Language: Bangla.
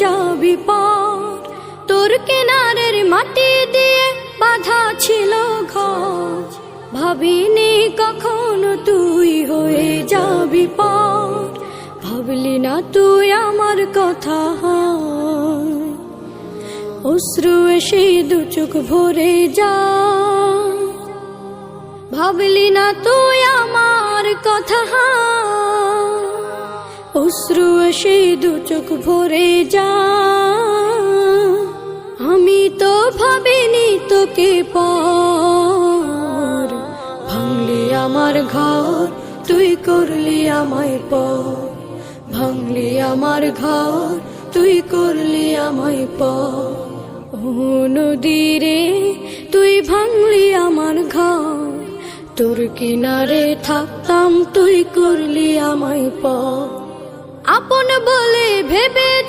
যাবি পার, তোর কিনারের মাটি দিয়ে বাঁধা ছিল ঘর। ভাবিনি কখনো তুই হয়ে যাবি পার, ভাবলি না তুই আমার কথা। অশ্রু এসে দু চোখ ভরে যা, ভাবলি না তুই আমার কথা। অশ্রু এসে দু চোখ ভরে যা, আমি তো ভাবিনি তোকে পার। ভাঙলি আমার ঘর, তুই করলি আমায় পর। ভাঙলি আমার ঘর, তুই করলি আমায় পর। ও নদী রে, তুই ভাঙলি আমার ঘর, তোর কিনারে থাকতাম, তুই করলি আমায় পর। আপন বলে ভেবেছি